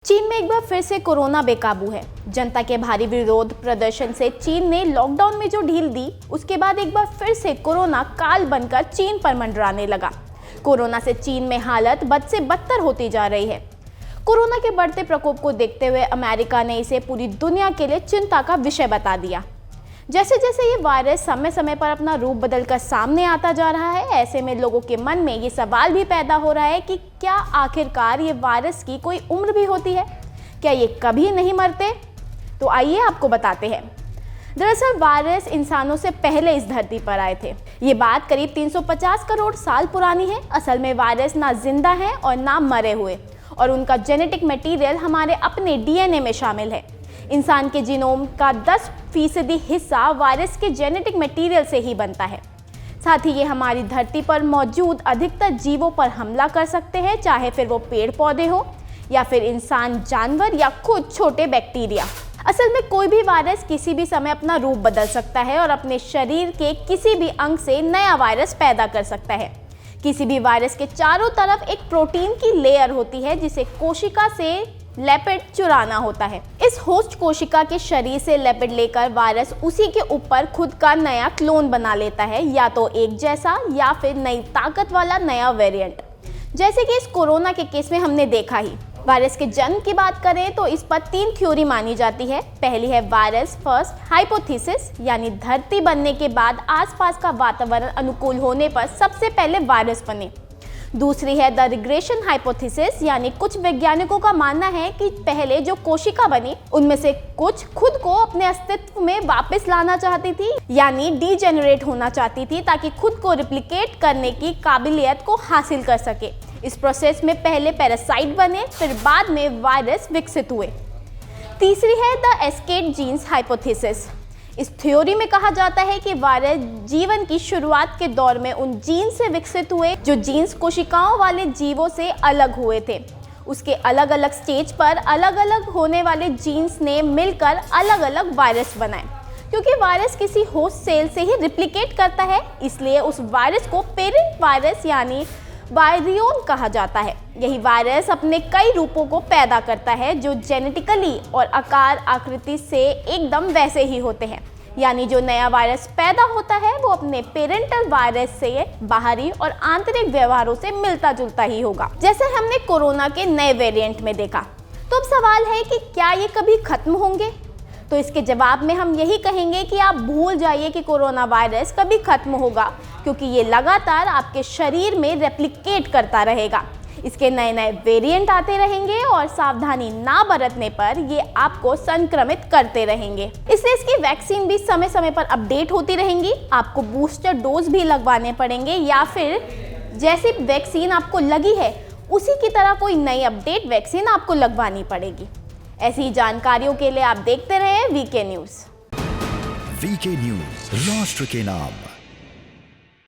चीन में एक बार फिर से कोरोना बेकाबू है। जनता के भारी विरोध प्रदर्शन से चीन ने लॉकडाउन में जो ढील दी, उसके बाद एक बार फिर से कोरोना काल बनकर चीन पर मंडराने लगा। कोरोना से चीन में हालत बद से बदतर होती जा रही है। कोरोना के बढ़ते प्रकोप को देखते हुए अमेरिका ने इसे पूरी दुनिया के लिए चिंता का विषय बता दिया। जैसे जैसे ये वायरस समय समय पर अपना रूप बदलकर सामने आता जा रहा है, ऐसे में लोगों के मन में ये सवाल भी पैदा हो रहा है कि क्या आखिरकार ये वायरस की कोई उम्र भी होती है? क्या ये कभी नहीं मरते? तो आइए आपको बताते हैं। दरअसल वायरस इंसानों से पहले इस धरती पर आए थे। ये बात करीब 350 करोड़ साल पुरानी है। असल में वायरस ना जिंदा है और ना मरे हुए, और उनका जेनेटिक मटेरियल हमारे अपने डीएनए में शामिल है। इंसान के जीनोम का 10% हिस्सा वायरस के जेनेटिक मटेरियल से ही बनता है। साथ ही ये हमारी धरती पर मौजूद अधिकतर जीवों पर हमला कर सकते हैं, चाहे फिर वो पेड़ पौधे हो या फिर इंसान, जानवर या खुद छोटे बैक्टीरिया। असल में कोई भी वायरस किसी भी समय अपना रूप बदल सकता है और अपने शरीर के किसी भी अंग से नया वायरस पैदा कर सकता है। किसी भी वायरस के चारों तरफ एक प्रोटीन की लेयर होती है जिसे कोशिका से लिपिड चुराना होता है। इस होस्ट कोशिका के शरीर से लिपिड लेकर वायरस उसी के ऊपर खुद का नया क्लोन बना लेता है, या तो एक जैसा या फिर नई ताकत वाला नया वेरिएंट। जैसे कि इस कोरोना के केस में हमने देखा ही। वायरस के जन्म की बात करें तो इस पर 3 थ्योरी मानी जाती है। पहली है वायरस फर्स्ट हाइपोथेसिस, यानी धरती बनने के बाद आसपास का वातावरण अनुकूल होने पर सबसे पहले वायरस बने। दूसरी है द रिग्रेशन हाइपोथेसिस, यानी कुछ वैज्ञानिकों का मानना है कि पहले जो कोशिका बनी उनमें से कुछ खुद को अपने अस्तित्व में वापस लाना चाहती थी, यानी डीजेनरेट होना चाहती थी, ताकि खुद को रिप्लिकेट करने की काबिलियत को हासिल कर सके। इस प्रोसेस में पहले पैरासाइट बने, फिर बाद में वायरस विकसित हुए। तीसरी है द एस्केप जीन्स हाइपोथेसिस। इस थ्योरी में कहा जाता है कि वायरस जीवन की शुरुआत के दौर में उन जीन से विकसित हुए जो जीन्स कोशिकाओं वाले जीवों से अलग हुए थे। उसके अलग अलग स्टेज पर अलग अलग होने वाले जीन्स ने मिलकर अलग अलग वायरस बनाए। क्योंकि वायरस किसी होस्ट सेल से ही रिप्लिकेट करता है, इसलिए उस वायरस को पेरेंट वायरस यानी वायरियन कहा जाता है। यही वायरस अपने कई रूपों को पैदा करता है जो जेनेटिकली और आकार आकृति से एकदम वैसे ही होते हैं। यानी जो नया वायरस पैदा होता है वो अपने पेरेंटल वायरस से बाहरी और आंतरिक व्यवहारों से मिलता जुलता ही होगा, जैसे हमने कोरोना के नए वेरिएंट में देखा। तो अब सवाल है कि क्या ये कभी खत्म होंगे? तो इसके जवाब में हम यही कहेंगे कि आप भूल जाइए कि कोरोना वायरस कभी खत्म होगा, क्योंकि ये लगातार आपके शरीर में रेप्लिकेट करता रहेगा। इसके नए नए वेरिएंट आते रहेंगे और सावधानी ना बरतने पर ये आपको संक्रमित करते रहेंगे। इसलिए इसकी वैक्सीन भी समय समय पर अपडेट होती रहेंगी। आपको बूस्टर डोज भी लगवाने पड़ेंगे, या फिर जैसी वैक्सीन आपको लगी है उसी की तरह कोई नई अपडेट वैक्सीन आपको लगवानी पड़ेगी। ऐसी जानकारियों के लिए आप देखते रहे वीके न्यूज़। वीके न्यूज़, राष्ट्र के नाम।